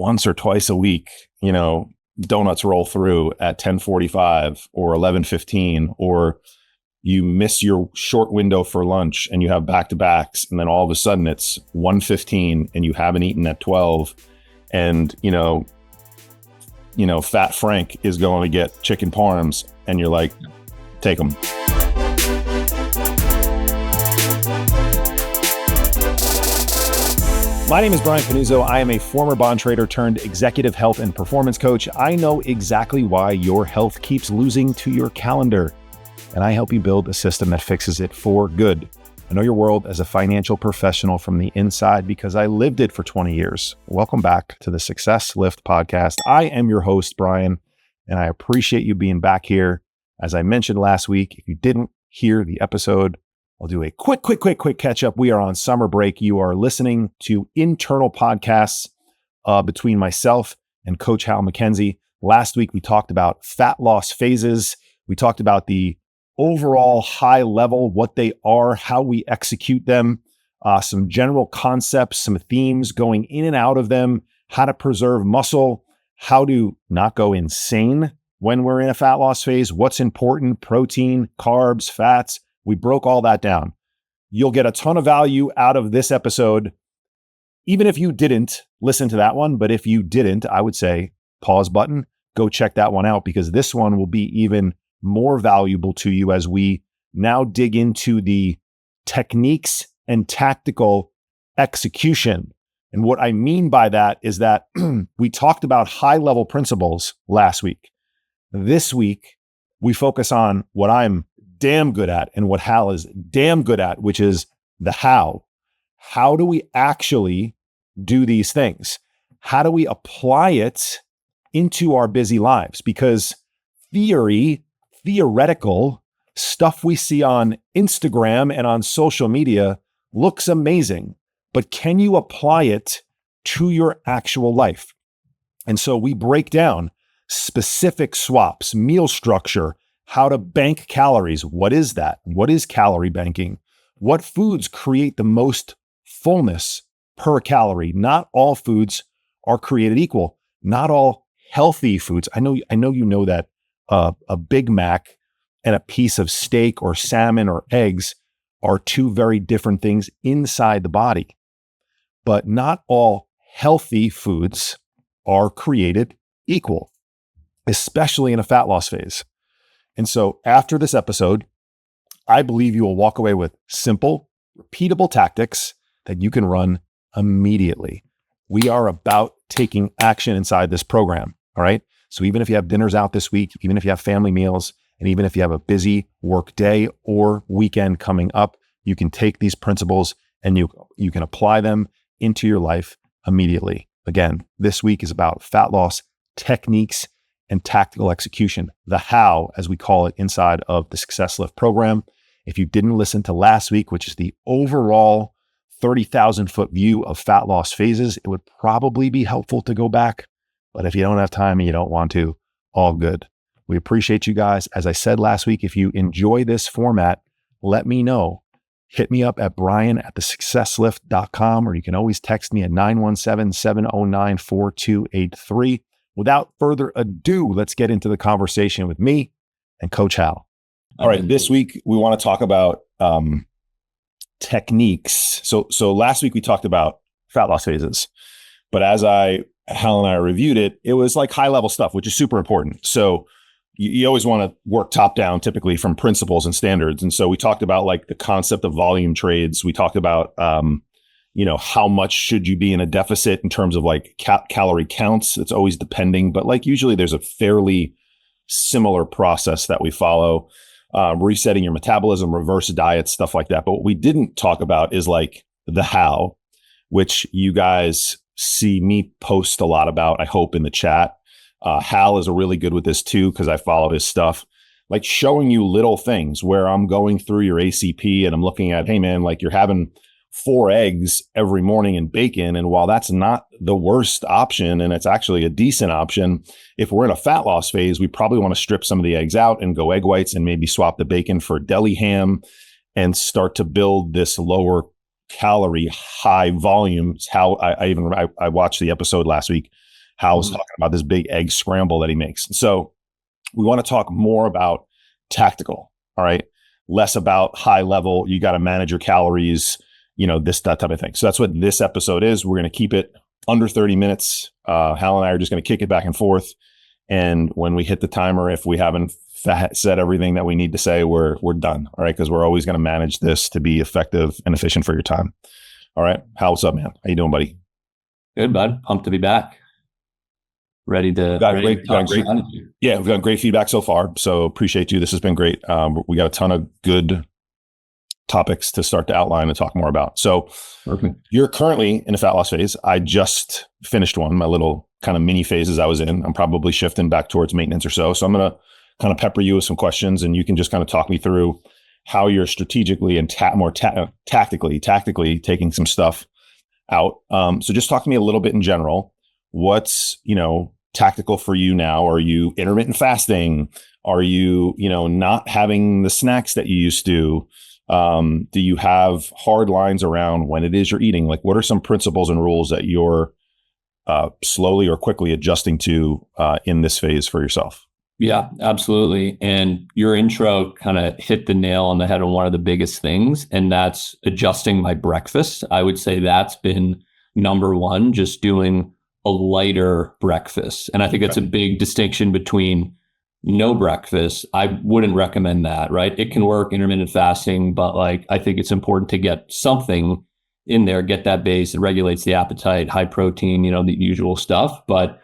once or twice a week, donuts roll through at 10:45 or 11:15, or you miss your short window for lunch and you have back-to-backs, and then all of a sudden it's 1:15 and you haven't eaten at 12, and Fat Frank is going to get chicken parms, and you're like, take them. My name is Brian Panuzzo. I am a former bond trader turned executive health and performance coach. I know exactly why your health keeps losing to your calendar, and I help you build a system that fixes it for good. I know your world as a financial professional from the inside because I lived it for 20 years. Welcome back to the Success Lift podcast. I am your host, Brian, and I appreciate you being back here. As I mentioned last week, if you didn't hear the episode, I'll do a quick catch up. We are on summer break. You are listening to internal podcasts between myself and Coach Hal McKenzie. Last week, we talked about fat loss phases. We talked about the overall high level, what they are, how we execute them, some general concepts, some themes going in and out of them, how to preserve muscle, how to not go insane when we're in a fat loss phase, what's important, protein, carbs, fats. We broke all that down. You'll get a ton of value out of this episode, even if you didn't listen to that one. But if you didn't, I would say pause button, go check that one out, because this one will be even more valuable to you as we now dig into the techniques and tactical execution. And what I mean by that is that we talked about high-level principles last week. This week, we focus on what I'm damn good at and what Hal is damn good at, which is the how. How do we actually do these things? How do we apply it into our busy lives? Because theoretical stuff we see on Instagram and on social media looks amazing, but can you apply it to your actual life? And so we break down specific swaps, meal structure, how to bank calories. What is that? What is calorie banking? What foods create the most fullness per calorie? Not all foods are created equal. Not all healthy foods. I know you know that a Big Mac and a piece of steak or salmon or eggs are two very different things inside the body. But not all healthy foods are created equal, especially in a fat loss phase. And so after this episode, I believe you will walk away with simple, repeatable tactics that you can run immediately. We are about taking action inside this program. All right. So even if you have dinners out this week, even if you have family meals, and even if you have a busy work day or weekend coming up, you can take these principles and you can apply them into your life immediately. Again, this week is about fat loss techniques and tactical execution, the how, as we call it inside of the Success Lift program. If you didn't listen to last week, which is the overall 30,000 foot view of fat loss phases, it would probably be helpful to go back. But if you don't have time and you don't want to, all good. We appreciate you guys. As I said last week, if you enjoy this format, let me know. Hit me up at brian@thesuccesslift.com, or you can always text me at 917-709-4283. Without further ado, let's get into the conversation with me and Coach Hal. All right, this week we want to talk about techniques. So last week we talked about fat loss phases, but as Hal and I reviewed it, it was like high level stuff, which is super important. So you always want to work top down, typically from principles and standards. And so we talked about like the concept of volume trades. We talked about how much should you be in a deficit in terms of like calorie counts. It's always depending, but like usually there's a fairly similar process that we follow. Resetting your metabolism, reverse diets, stuff like that. But what we didn't talk about is like the how, which you guys see me post a lot about, I hope, in the chat. Hal is really good with this too, because I follow his stuff. Like showing you little things where I'm going through your ACP and I'm looking at, hey man, like you're having 4 eggs every morning and bacon. And while that's not the worst option, and it's actually a decent option, if we're in a fat loss phase, we probably want to strip some of the eggs out and go egg whites and maybe swap the bacon for deli ham and start to build this lower calorie, high volumes. How I watched the episode last week Hal's talking about this big egg scramble that he makes. So we want to talk more about tactical. All right. Less about high level. You got to manage your calories, that type of thing. So that's what this episode is. We're going to keep it under 30 minutes. Hal and I are just going to kick it back and forth. And when we hit the timer, if we haven't said everything that we need to say, we're done. All right. Because we're always going to manage this to be effective and efficient for your time. All right. Hal, what's up, man? How you doing, buddy? Good, bud. Pumped to be back. Ready to talk strategy. Yeah, we've got great feedback so far. So appreciate you. This has been great. We got a ton of good topics to start to outline and talk more about. So perfect. You're currently in a fat loss phase. I just finished one, my little kind of mini phases I was in. I'm probably shifting back towards maintenance or so. So I'm going to kind of pepper you with some questions, and you can just kind of talk me through how you're strategically and tactically taking some stuff out. So just talk to me a little bit in general. What's, tactical for you now? Are you intermittent fasting? Are you, not having the snacks that you used to? Do you have hard lines around when it is you're eating? Like, what are some principles and rules that you're slowly or quickly adjusting to in this phase for yourself? Yeah, absolutely. And your intro kind of hit the nail on the head on one of the biggest things, and that's adjusting my breakfast. I would say that's been number one, just doing a lighter breakfast. And I think it's a big distinction between no breakfast. I wouldn't recommend that, right? It can work, intermittent fasting, but I think it's important to get something in there, get that base. It regulates the appetite, high protein, the usual stuff. But,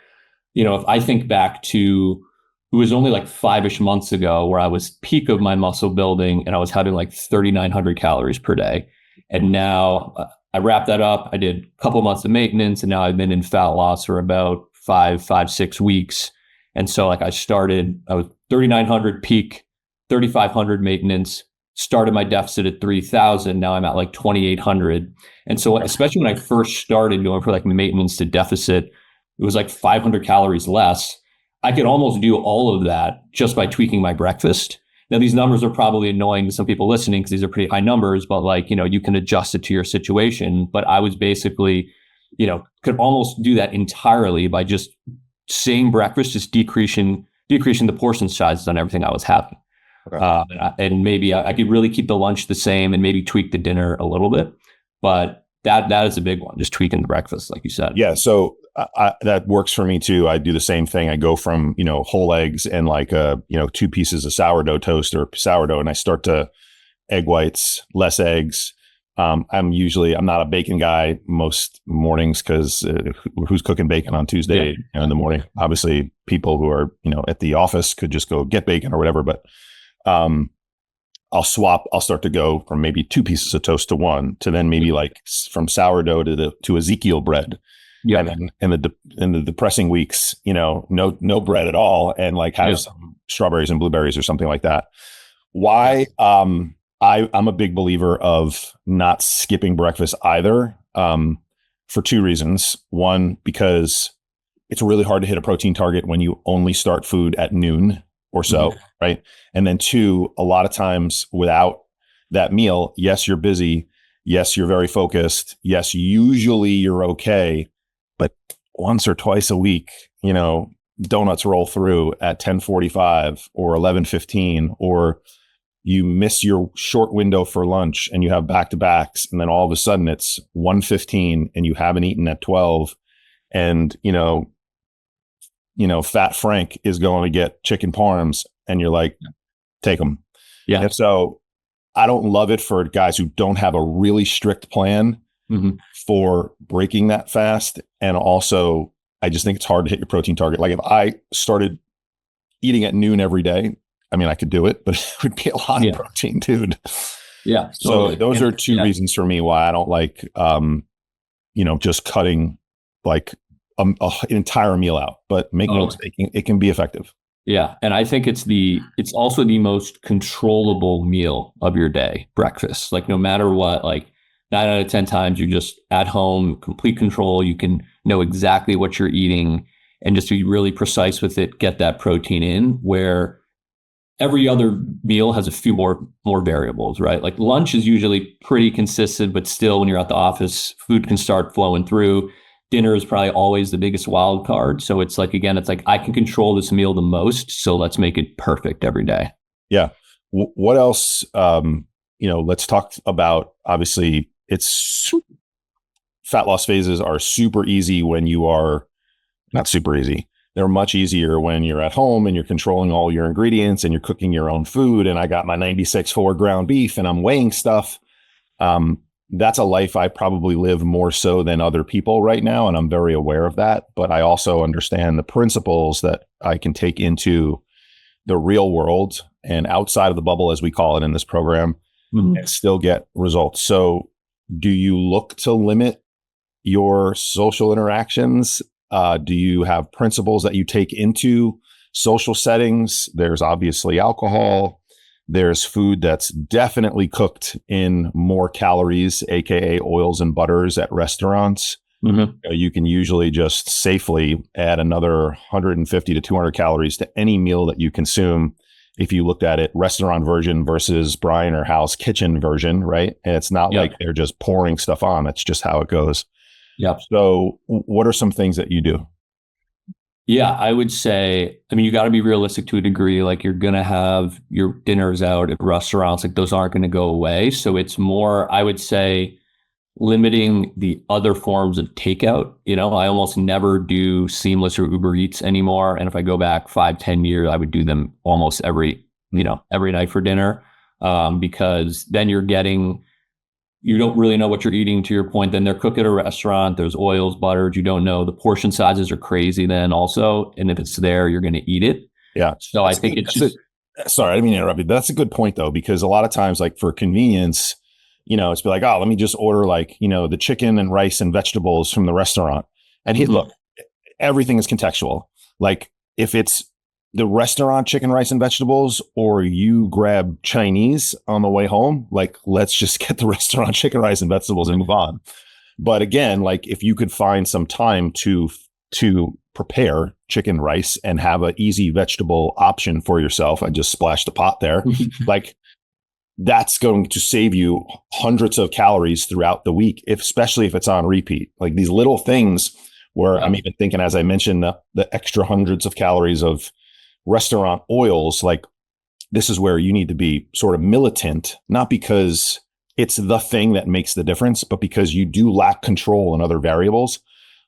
if I think back to, it was only 5-ish months ago where I was peak of my muscle building and I was having 3,900 calories per day. And now I wrapped that up. I did a couple of months of maintenance, and now I've been in fat loss for about 6 weeks. And so I was 3,900 peak, 3,500 maintenance, started my deficit at 3,000. Now I'm at 2,800. And so especially when I first started going for maintenance to deficit, it was 500 calories less. I could almost do all of that just by tweaking my breakfast. Now, these numbers are probably annoying to some people listening because these are pretty high numbers, but you can adjust it to your situation. But I was basically, could almost do that entirely by just same breakfast, just decreasing the portion sizes on everything I was having. Okay. And maybe I could really keep the lunch the same and maybe tweak the dinner a little bit. But that is a big one, just tweaking the breakfast, like you said. Yeah. So that works for me too. I do the same thing. I go from, whole eggs and 2 pieces of sourdough toast or sourdough, and I start to egg whites, less eggs. I'm not a bacon guy most mornings because who's cooking bacon on Tuesday in the morning? Obviously, people who are, at the office could just go get bacon or whatever. But I'll start to go from maybe 2 pieces of toast to 1 to then maybe from sourdough to Ezekiel bread. Yeah. And then in the depressing weeks, no bread at all, and have some strawberries and blueberries or something like that. Why? I'm a big believer of not skipping breakfast either, for 2 reasons. One, because it's really hard to hit a protein target when you only start food at noon or so, right? And then 2, a lot of times without that meal, yes, you're busy. Yes, you're very focused. Yes, usually you're okay. But once or twice a week, donuts roll through at 10:45 or 11:15, or you miss your short window for lunch and you have back-to-backs, and then all of a sudden it's 1:15 and you haven't eaten at 12, and Fat Frank is going to get chicken parms, and you're like, take them. Yeah. And so I don't love it for guys who don't have a really strict plan for breaking that fast. And also, I just think it's hard to hit your protein target. If I started eating at noon every day, I mean, I could do it, but it would be a lot of protein, dude. Yeah. So those are 2 reasons for me why I don't like, just cutting an entire meal out, but make no mistake, it can be effective. Yeah. And I think it's also the most controllable meal of your day, breakfast. No matter what, 9 out of 10 times you're just at home, complete control. You can know exactly what you're eating and just be really precise with it, get that protein in, where every other meal has a few more variables, right? Lunch is usually pretty consistent, but still when you're at the office, food can start flowing through. dinner is probably always the biggest wild card. So it's like, again, it's like I can control this meal the most. So let's make it perfect every day. Yeah. What else? Let's talk about, obviously it's fat loss phases are super easy when you are not super easy. They're much easier when you're at home and you're controlling all your ingredients and you're cooking your own food. And I got my 96.4 ground beef and I'm weighing stuff. That's a life I probably live more so than other people right now. And I'm very aware of that. But I also understand the principles that I can take into the real world and outside of the bubble, as we call it in this program, and still get results. So do you look to limit your social interactions? Do you have principles that you take into social settings? There's obviously alcohol. There's food that's definitely cooked in more calories, aka oils and butters at restaurants. You can usually just safely add another 150 to 200 calories to any meal that you consume. If you looked at it, restaurant version versus Brian or Hal's kitchen version, right? And it's not like they're just pouring stuff on. That's just how it goes. Yeah. So what are some things that you do? Yeah, I would say, I mean, you got to be realistic to a degree. Like you're going to have your dinners out at restaurants, like those aren't going to go away. So it's more, I would say, limiting the other forms of takeout. I almost never do Seamless or Uber Eats anymore. And if I go back 5-10 years, I would do them almost every night for dinner. Because then you don't really know what you're eating, to your point. Then they're cooked at a restaurant. There's oils, butters. You don't know. The portion sizes are crazy then also. And if it's there, you're going to eat it. Yeah. So I think it's just... Sorry, I didn't mean to interrupt you. But that's a good point, though, because a lot of times, like for convenience, it's be like, oh, let me just order the chicken and rice and vegetables from the restaurant. And look, everything is contextual. Like if it's the restaurant chicken, rice, and vegetables, or you grab Chinese on the way home, like, let's just get the restaurant chicken, rice, and vegetables and move on. But again, like if you could find some time to prepare chicken, rice, and have an easy vegetable option for yourself, I just splashed a pot there. Like that's going to save you hundreds of calories throughout the week, especially if it's on repeat. Like these little things where I'm even thinking, as I mentioned, the extra hundreds of calories of restaurant oils, like this is where you need to be sort of militant, not because it's the thing that makes the difference, but because you do lack control in other variables.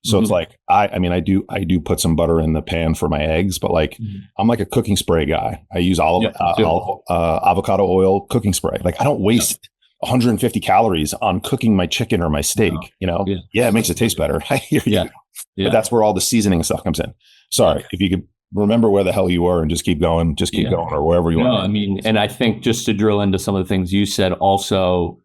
So it's like, I do put some butter in the pan for my eggs, but like, I'm like a cooking spray guy. I use avocado oil cooking spray. Like I don't waste 150 calories on cooking my chicken or my steak, Yeah, it makes it taste better. I hear you. But that's where all the seasoning stuff comes in. Sorry, if you could remember where the hell you were and just keep going, or wherever you are. I mean, and I think just to drill into some of the things you said also,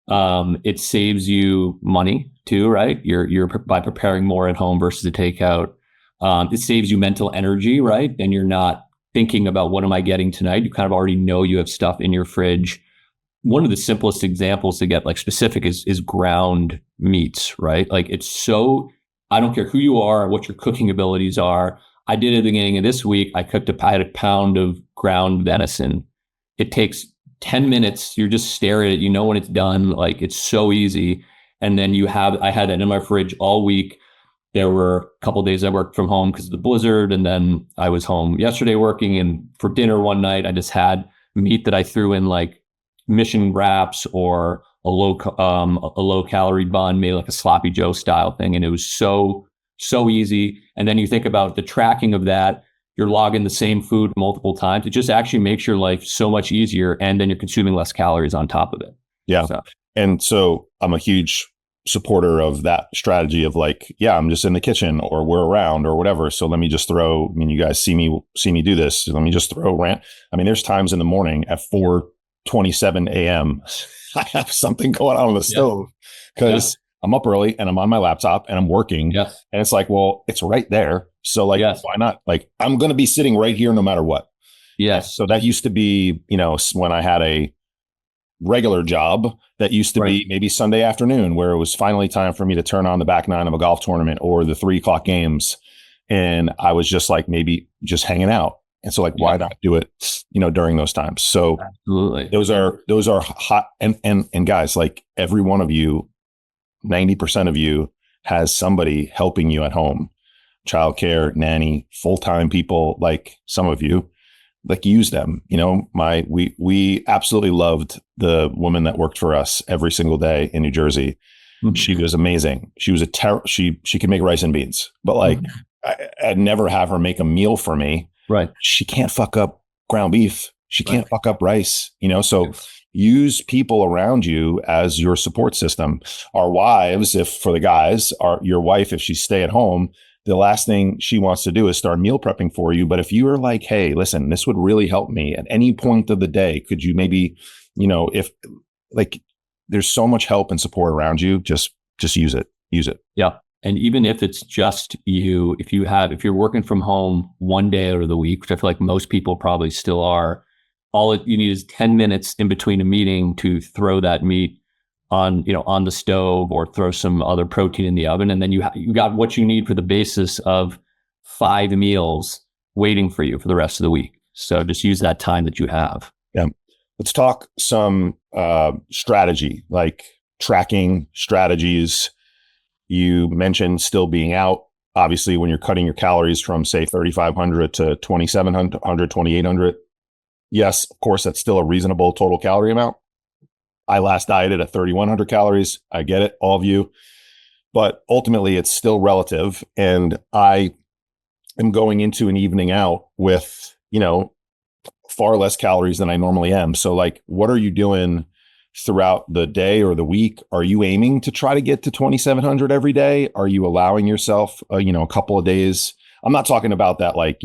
it saves you money too, right? You're by preparing more at home versus a takeout. It saves you mental energy, right? And you're not thinking about what am I getting tonight? You kind of already know you have stuff in your fridge. One of the simplest examples to get like specific is ground meats, right? Like it's so, I don't care who you are, what your cooking abilities are. I did at the beginning of this week, I had a pound of ground venison. It takes 10 minutes. You're just staring at it. When it's done. Like it's so easy. And then I had it in my fridge all week. There were a couple of days I worked from home because of the blizzard. And then I was home yesterday working. And for dinner one night, I just had meat that I threw in like mission wraps or a low calorie bun, made like a sloppy Joe style thing. And it was so easy. And then you think about the tracking of that. You're logging the same food multiple times. It just actually makes your life so much easier. And then you're consuming less calories on top of it. Yeah. And so I'm a huge supporter of that strategy of like, I'm just in the kitchen or we're around or whatever. So let me just you guys see me do this. Let me just throw rant. I mean, there's times in the morning at 4:27 a.m. I have something going on the stove because I'm up early and I'm on my laptop and I'm working. Yes. And it's like, well, it's right there. So like, why not? Like, I'm going to be sitting right here no matter what. Yes. So that used to be, when I had a regular job, that used to be maybe Sunday afternoon where it was finally time for me to turn on the back nine of a golf tournament or the 3:00 games. And I was just like, maybe just hanging out. And so like, why not do it, during those times? So absolutely, those are hot. And guys, like every one of you, 90% of you has somebody helping you at home, childcare, nanny, full-time people like some of you, like use them. We absolutely loved the woman that worked for us every single day in New Jersey. Mhm. She was amazing. She was she could make rice and beans, but like I'd never have her make a meal for me. Right. She can't fuck up ground beef. She can't fuck up rice, so Yes. use people around you as your support system. Our wives, if for the guys, your wife, if she stay at home, the last thing she wants to do is start meal prepping for you. But if you are like, hey, listen, this would really help me at any point of the day, could you maybe, if like there's so much help and support around you, just use it. Use it. Yeah. And even if it's just you, if you're working from home one day out of the week, which I feel like most people probably still are, you need is 10 minutes in between a meeting to throw that meat on the stove or throw some other protein in the oven. And then you got what you need for the basis of 5 meals waiting for you for the rest of the week. So just use that time that you have. Yeah. Let's talk some strategy, like tracking strategies. You mentioned still being out. Obviously, when you're cutting your calories from, say, 3,500 to 2,700, 2,800, yes, of course, that's still a reasonable total calorie amount. I last dieted at 3,100 calories. I get it, all of you. But ultimately, it's still relative. And I am going into an evening out with, far less calories than I normally am. So like, what are you doing throughout the day or the week? Are you aiming to try to get to 2,700 every day? Are you allowing yourself, a couple of days? I'm not talking about that, like,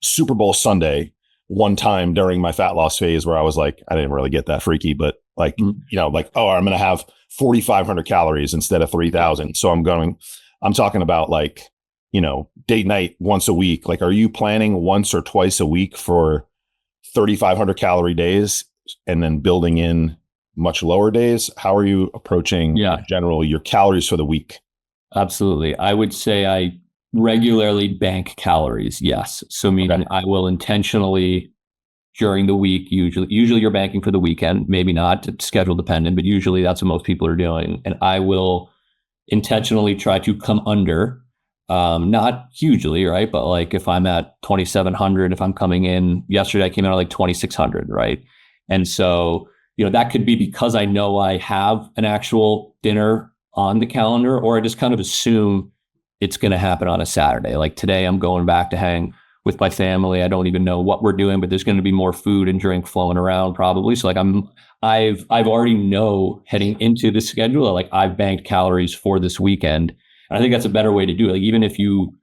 Super Bowl Sunday one time during my fat loss phase where I was like, I didn't really get that freaky, but like, like, oh, I'm going to have 4,500 calories instead of 3,000. So I'm talking about like, date night once a week. Like, are you planning once or twice a week for 3,500 calorie days and then building in much lower days? How are you approaching in general your calories for the week? Absolutely. I would say I regularly bank calories. Yes. So meaning I will intentionally during the week, usually you're banking for the weekend, maybe not, it's schedule dependent, but usually that's what most people are doing. And I will intentionally try to come under, not hugely, right? But like if I'm at 2,700, if I'm coming in, yesterday I came out at like 2,600, right? And so, that could be because I know I have an actual dinner on the calendar, or I just kind of assume it's going to happen on a Saturday. Like today I'm going back to hang with my family. I don't even know what we're doing, but there's going to be more food and drink flowing around probably. So like I've already know heading into the schedule, like I've banked calories for this weekend. And I think that's a better way to do it. Like even if you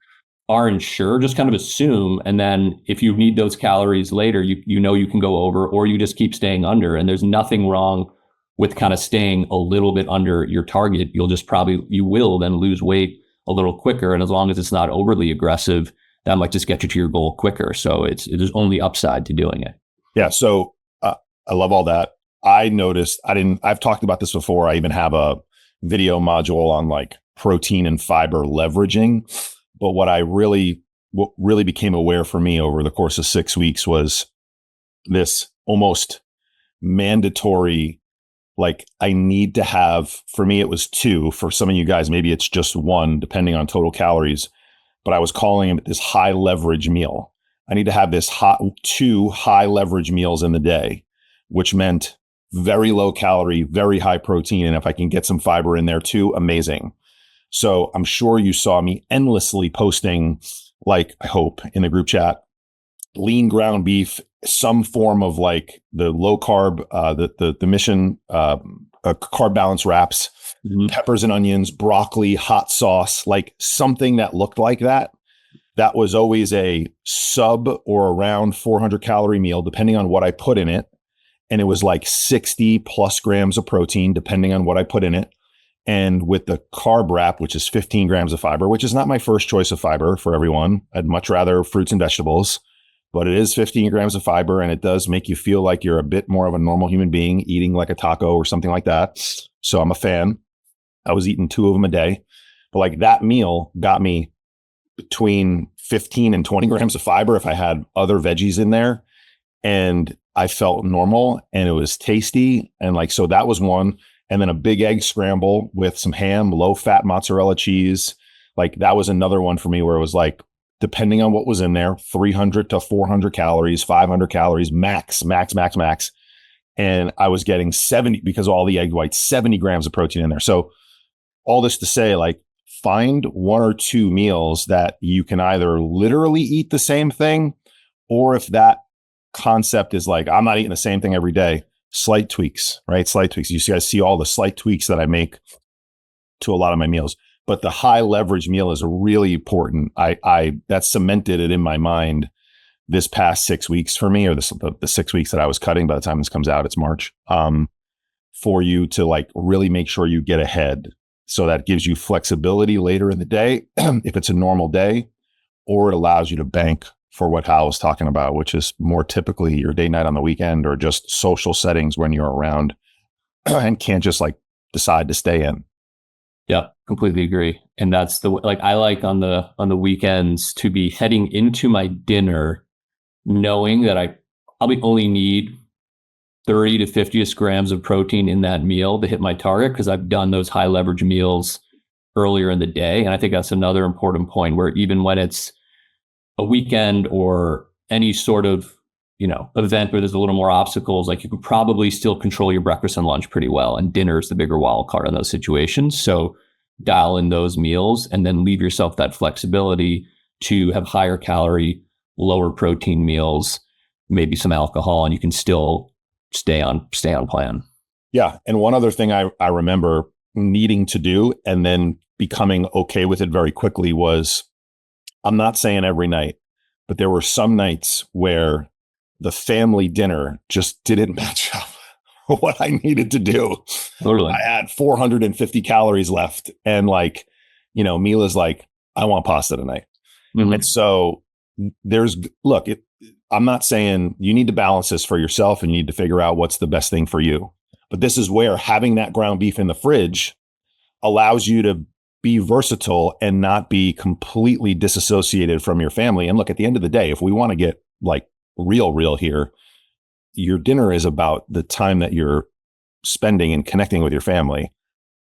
aren't sure, just kind of assume. And then if you need those calories later, you can go over, or you just keep staying under. And there's nothing wrong with kind of staying a little bit under your target. You will then lose weight a little quicker. And as long as it's not overly aggressive, that might just get you to your goal quicker. So there's only upside to doing it. Yeah. So I love all that. I noticed I've talked about this before. I even have a video module on like protein and fiber leveraging. But what really became aware for me over the course of 6 weeks was this almost mandatory, like I need to have, for me, it was 2. For some of you guys, maybe it's just 1, depending on total calories. But I was calling it this high leverage meal. I need to have 2 high leverage meals in the day, which meant very low calorie, very high protein. And if I can get some fiber in there too, amazing. So I'm sure you saw me endlessly posting, like I hope in the group chat, lean ground beef, some form of like the low carb, the mission carb balance wraps, peppers and onions, broccoli, hot sauce, like something that looked like that. That was always a sub or around 400 calorie meal, depending on what I put in it. And it was like 60 plus grams of protein, depending on what I put in it. And with the carb wrap, which is 15 grams of fiber, which is not my first choice of fiber for everyone. I'd much rather fruits and vegetables, but it is 15 grams of fiber. And it does make you feel like you're a bit more of a normal human being eating like a taco or something like that. So I'm a fan. I was eating 2 of them a day, but like that meal got me between 15 and 20 grams of fiber if I had other veggies in there. And I felt normal and it was tasty. And like, so that was one. and then a big egg scramble with some ham, low fat mozzarella cheese. Like that was another one for me where it was like, depending on what was in there, 300 to 400 calories, 500 calories, max. And I was getting 70, because of all the egg whites, 70 grams of protein in there. So all this to say, like, find one or two meals that you can either literally eat the same thing, or if that concept is like, I'm not eating the same thing every day, slight tweaks, right? Slight tweaks. You guys see all the slight tweaks that I make to a lot of my meals. But the high leverage meal is really important. I that cemented it in my mind this past 6 weeks for me, or the 6 weeks that I was cutting. By the time this comes out, it's March. For you to like really make sure you get ahead. So that gives you flexibility later in the day, if it's a normal day, or it allows you to bank for what Hal was talking about, which is more typically your date night on the weekend, or just social settings when you're around and can't just like decide to stay in. Yeah, completely agree. And that's like I like on the weekends to be heading into my dinner knowing that I probably only need 30 to 50 grams of protein in that meal to hit my target, because I've done those high leverage meals earlier in the day. And I think that's another important point, where even when it's a weekend or any sort of, event where there's a little more obstacles, like you can probably still control your breakfast and lunch pretty well. And dinner is the bigger wild card in those situations. So dial in those meals and then leave yourself that flexibility to have higher calorie, lower protein meals, maybe some alcohol, and you can still stay on plan. Yeah. And one other thing I remember needing to do and then becoming okay with it very quickly was, I'm not saying every night, but there were some nights where the family dinner just didn't match up what I needed to do. Totally. I had 450 calories left. And like, Mila's like, I want pasta tonight. Mm-hmm. And so I'm not saying you need to balance this for yourself and you need to figure out what's the best thing for you. But this is where having that ground beef in the fridge allows you to be versatile and not be completely disassociated from your family. And look, at the end of the day, if we want to get like real here, your dinner is about the time that you're spending and connecting with your family.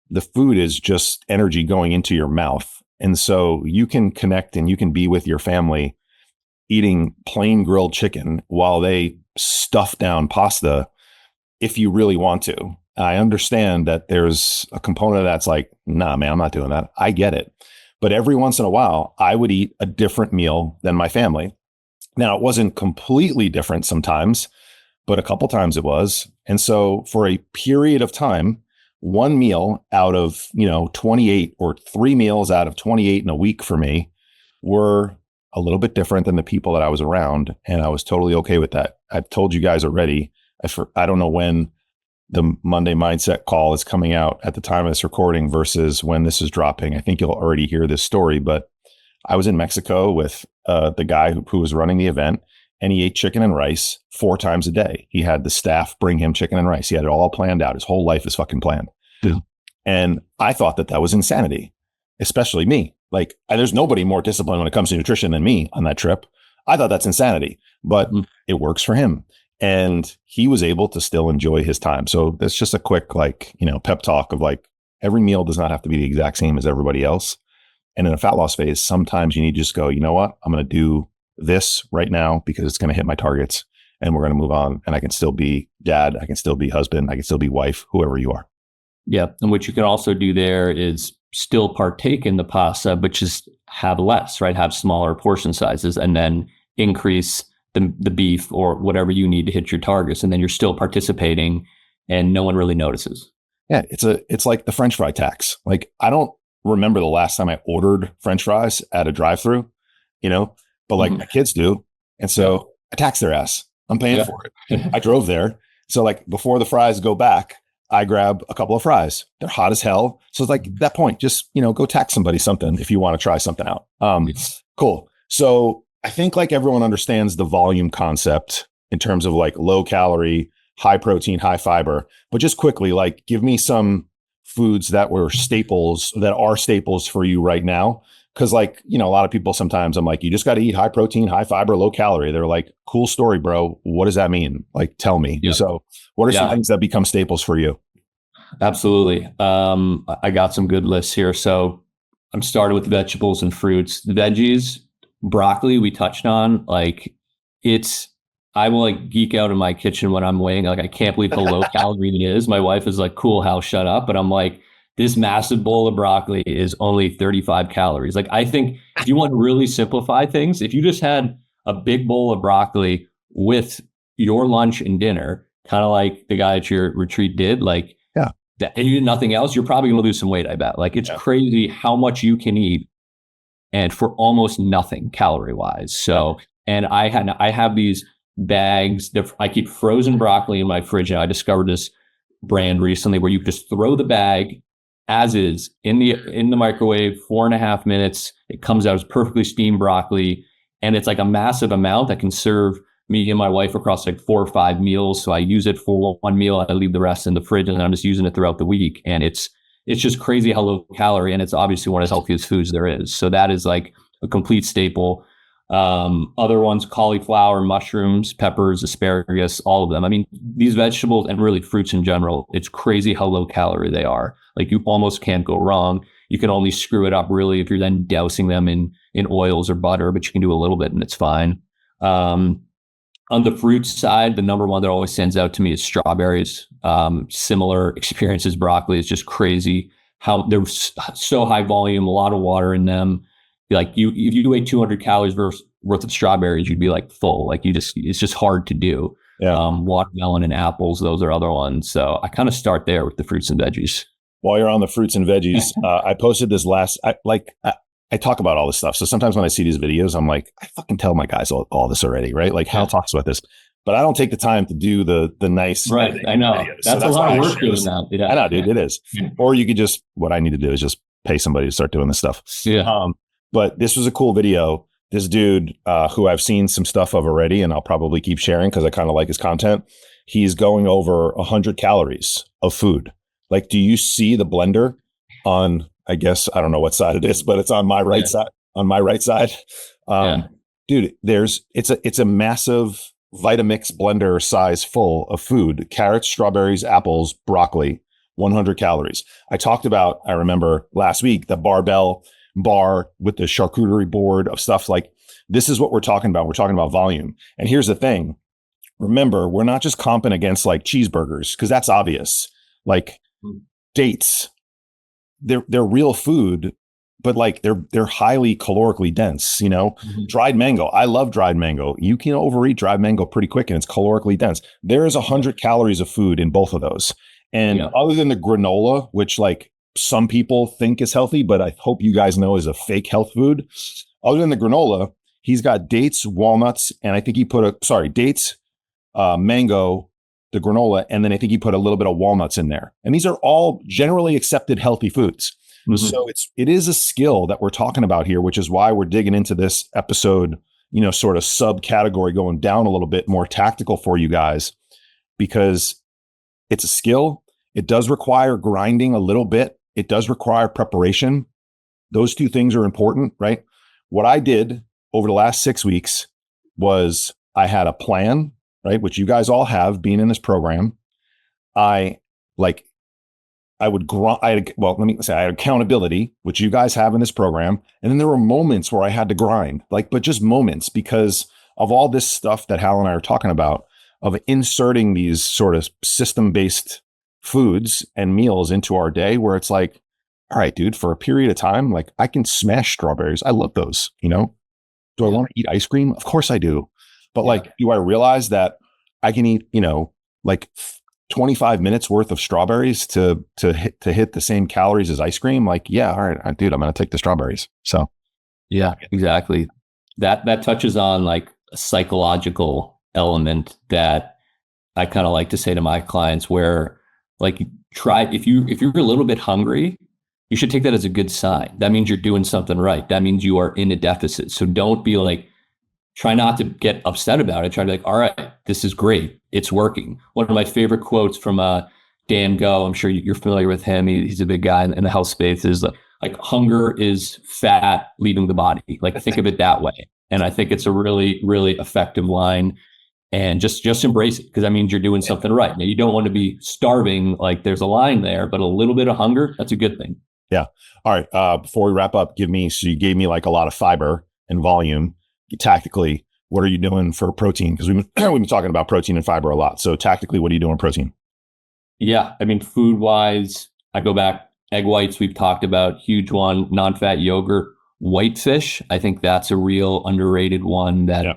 The food is just energy going into your mouth. And so you can connect and you can be with your family eating plain grilled chicken while they stuff down pasta if you really want to. I understand that there's a component that's like, nah, man, I'm not doing that. I get it. But every once in a while, I would eat a different meal than my family. Now, it wasn't completely different sometimes, but a couple times it was. And so for a period of time, one meal out of, 28, or 3 meals out of 28 in a week for me were a little bit different than the people that I was around. And I was totally okay with that. I've told you guys already. I don't know when the Monday Mindset call is coming out at the time of this recording versus when this is dropping. I think you'll already hear this story, but I was in Mexico with the guy who was running the event, and he ate chicken and rice 4 times a day. He had the staff bring him chicken and rice. He had it all planned out. His whole life is fucking planned. Yeah. And I thought that was insanity, especially me. Like, there's nobody more disciplined when it comes to nutrition than me on that trip. I thought that's insanity, but it works for him. And he was able to still enjoy his time. So that's just a quick, pep talk of like, every meal does not have to be the exact same as everybody else. And in a fat loss phase, sometimes you need to just go, you know what? I'm going to do this right now because it's going to hit my targets, and we're going to move on. And I can still be dad. I can still be husband. I can still be wife, whoever you are. Yeah. And what you can also do there is still partake in the pasta, but just have less, right? Have smaller portion sizes, and then increase the beef or whatever you need to hit your targets. And then you're still participating and no one really notices. Yeah. It's like the French fry tax. Like, I don't remember the last time I ordered French fries at a drive-through, but like my kids do. And so I tax their ass. I'm paying for it. I drove there. So like, before the fries go back, I grab a couple of fries. They're hot as hell. So it's like, at that point, just, go tax somebody something if you want to try something out. Cool. So I think like everyone understands the volume concept in terms of like low calorie, high protein, high fiber, but just quickly, like, give me some foods that are staples for you right now. Cause like, a lot of people, sometimes I'm like, you just got to eat high protein, high fiber, low calorie. They're like, cool story, bro. What does that mean? Like, tell me. Yeah. So what are some things that become staples for you? absolutely. I got some good lists here. So I'm starting with vegetables and fruits. The veggies, broccoli, we touched on. Like it's, I will like geek out in my kitchen when I'm weighing. Like I can't believe how low calorie it is. My wife is like, "Cool, Hal, shut up." But I'm like, this massive bowl of broccoli is only 35 calories. Like I think if you want to really simplify things, if you just had a big bowl of broccoli with your lunch and dinner, kind of like the guy at your retreat did, like Yeah. that, and you did nothing else, you're probably going to lose some weight. I bet. Like it's Yeah. crazy how much you can eat, and for almost nothing calorie wise. So, and I have these bags that I keep frozen broccoli in my fridge. And I discovered this brand recently where you just throw the bag as is in the microwave, 4.5 minutes. It comes out as perfectly steamed broccoli, and it's like a massive amount that can serve me and my wife across like 4 or 5 meals. So I use it for one meal, I leave the rest in the fridge, and I'm just using it throughout the week. And it's just crazy how low calorie, and it's obviously one of the healthiest foods there is. So that is like a complete staple. Other ones, cauliflower, mushrooms, peppers, asparagus, all of them. I mean, these vegetables and really fruits in general, it's crazy how low calorie they are. Like you almost can't go wrong. You can only screw it up really if you're then dousing them in oils or butter, but you can do a little bit and it's fine. On the fruit side, the number one that always stands out to me is strawberries. Similar experience as broccoli. It's just crazy how they're so high volume, a lot of water in them. Like if you ate 200 calories worth of strawberries, you'd be like full. Like it's just hard to do. Yeah. Watermelon and apples, those are other ones. So I kind of start there with the fruits and veggies. While you're on the fruits and veggies, I posted this I talk about all this stuff. So sometimes when I see these videos, I'm like, I fucking tell my guys all this already, right? Like Hal talks about this, but I don't take the time to do the nice. Right. I know. Videos. That's a lot of work doing that. Yeah. I know, dude, it is. Or you could just, what I need to do is just pay somebody to start doing this stuff. Yeah. But this was a cool video. This dude, who I've seen some stuff of already, and I'll probably keep sharing because I kind of like his content. He's going over 100 calories of food. Like, do you see the blender on, I guess, I don't know what side it is, but it's on my right side, Dude, it's a massive Vitamix blender size full of food, carrots, strawberries, apples, broccoli, 100 calories. I remember last week, the barbell bar with the charcuterie board of stuff. Like, this is what we're talking about. We're talking about volume. And here's the thing. Remember, we're not just comping against like cheeseburgers, because that's obvious. Like dates, they're real food, but like they're highly calorically dense, you know. Mm-hmm. Dried mango. I love dried mango. You can overeat dried mango pretty quick and it's calorically dense. There is 100 calories of food in both of those. And other than the granola, which like some people think is healthy, but I hope you guys know is a fake health food. Other than the granola, he's got dates, walnuts, and I think he put dates, mango, the granola, and then I think he put a little bit of walnuts in there. And these are all generally accepted healthy foods. Mm-hmm. So it is a skill that we're talking about here, which is why we're digging into this episode, you know, sort of subcategory, going down a little bit more tactical for you guys, because it's a skill. It does require grinding a little bit. It does require preparation. Those two things are important, right? What I did over the last 6 weeks was I had a plan, right? Which you guys all have being in this program. I had accountability, which you guys have in this program. And then there were moments where I had to grind, but just moments, because of all this stuff that Hal and I are talking about, of inserting these sort of system-based foods and meals into our day, where it's like, all right, dude, for a period of time, like I can smash strawberries. I love those, you know? Do I want to eat ice cream? Of course I do. But like, do I realize that I can eat, you know, like 25 minutes worth of strawberries to hit the same calories as ice cream? Like, yeah, all right, dude, I'm going to take the strawberries. So yeah, exactly. That touches on like a psychological element that I kind of like to say to my clients, where like if you're a little bit hungry, you should take that as a good sign. That means you're doing something right. That means you are in a deficit. So don't be like, try not to get upset about it. Try to be like, all right, this is great. It's working. One of my favorite quotes from Dan Go, I'm sure you're familiar with him. He's a big guy in the health space, is like hunger is fat leaving the body. Like think of it that way. And I think it's a really, really effective line. and just embrace it, because that means you're doing something right. Now, you don't want to be starving, like there's a line there, but a little bit of hunger, that's a good thing. Yeah. All right. Before we wrap up, so you gave me like a lot of fiber and volume. Tactically, what are you doing for protein? Because we've been talking about protein and fiber a lot. So tactically, what are you doing protein? Yeah. I mean, food wise, I go back, egg whites, we've talked about, huge one, non-fat yogurt, whitefish. I think that's a real underrated one that, Yeah.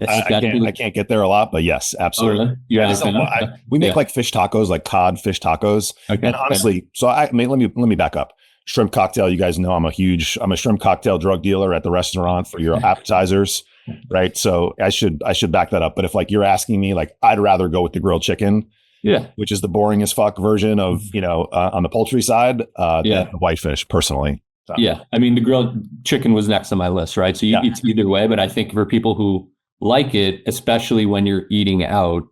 especially, I can't get there a lot, but yes, absolutely. Oh, really? Yeah, we make like fish tacos, like cod fish tacos. Okay. And honestly, so I mean, let me back up. Shrimp cocktail, you guys know I'm a shrimp cocktail drug dealer at the restaurant for your appetizers, right? So I should back that up. But if like you're asking me, like I'd rather go with the grilled chicken, yeah, which is the boring as fuck version of on the poultry side, than the whitefish personally. So. Yeah, I mean the grilled chicken was next on my list, right? So it's either way, but I think for people who like it, especially when you're eating out,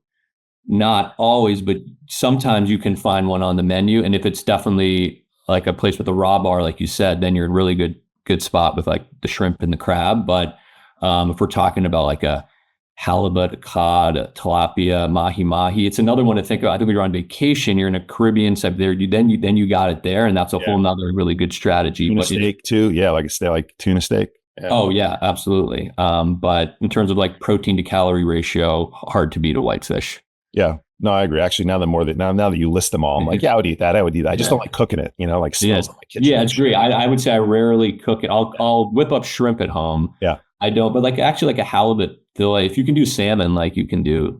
not always, but sometimes you can find one on the menu, and if it's definitely like a place with a raw bar, like you said, then you're in really good spot with like the shrimp and the crab. But if we're talking about like a halibut, a cod, a tilapia, mahi, it's another one to think about. I think when you're on vacation, you're in a Caribbean side there, then you got it there, and that's a whole nother really good strategy. Tuna steak too, yeah, like tuna steak. Yeah. Oh yeah, absolutely. But in terms of like protein to calorie ratio, hard to beat a whitefish. Yeah. No, I agree. Actually, now that you list them all, I'm like, yeah, I would eat that. I just don't like cooking it, like smells in my kitchen. Yeah, it's great. I would say I rarely cook it. I'll whip up shrimp at home. Yeah. I don't, but like actually like a halibut fillet, if you can do salmon, like you can do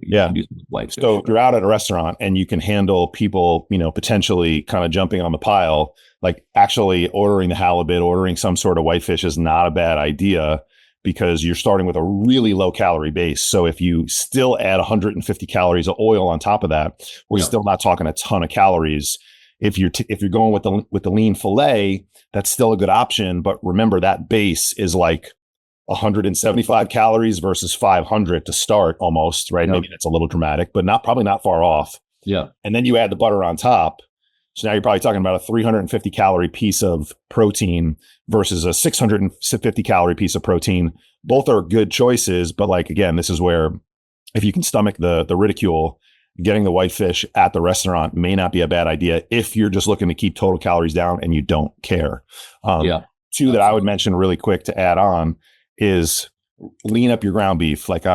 whitefish. So if you're out at a restaurant and you can handle people, potentially kind of jumping on the pile, like actually ordering the halibut, ordering some sort of whitefish is not a bad idea, because you're starting with a really low calorie base. So if you still add 150 calories of oil on top of that, we're still not talking a ton of calories. If you're going with the lean fillet, that's still a good option. But remember, that base is like 175 calories versus 500 to start almost, right? Maybe that's a little dramatic, but probably not far off. Yeah. And then you add the butter on top. So now you're probably talking about a 350 calorie piece of protein versus a 650 calorie piece of protein. Both are good choices, but like, again, this is where if you can stomach the ridicule, getting the whitefish at the restaurant may not be a bad idea if you're just looking to keep total calories down and you don't care. Two that I would mention really quick to add on is lean up your ground beef. Like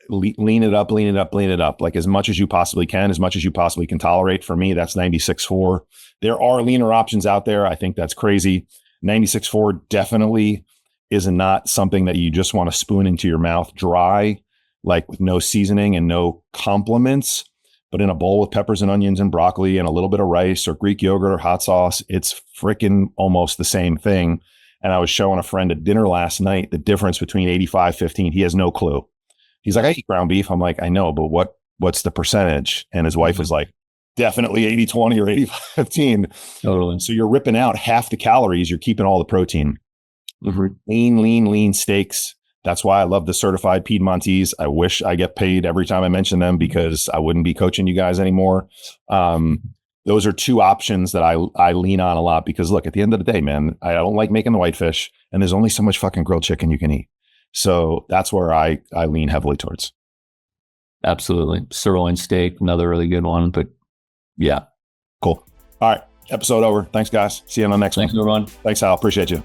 lean it up, like as much as you possibly can, as much as you possibly can tolerate. For me, that's 96.4. There are leaner options out there. I think that's crazy. 96.4 definitely is not something that you just want to spoon into your mouth dry, like with no seasoning and no compliments, but in a bowl with peppers and onions and broccoli and a little bit of rice or Greek yogurt or hot sauce, it's freaking almost the same thing. And I was showing a friend at dinner last night the difference between 85-15. He has no clue. He's like, I eat ground beef. I'm like, I know, but what's the percentage? And his wife was like, definitely 80-20 or 85-15. Totally. So you're ripping out half the calories. You're keeping all the protein. Mm-hmm. Lean steaks. That's why I love the certified Piedmontese. I wish I get paid every time I mention them, because I wouldn't be coaching you guys anymore. Those are two options that I lean on a lot, because look, at the end of the day, man, I don't like making the whitefish, and there's only so much fucking grilled chicken you can eat. So that's where I lean heavily towards. Absolutely. Sirloin steak, another really good one, but yeah. Cool. All right. Episode over. Thanks, guys. See you on the next one. Thanks, everyone. Thanks, Hal. Appreciate you.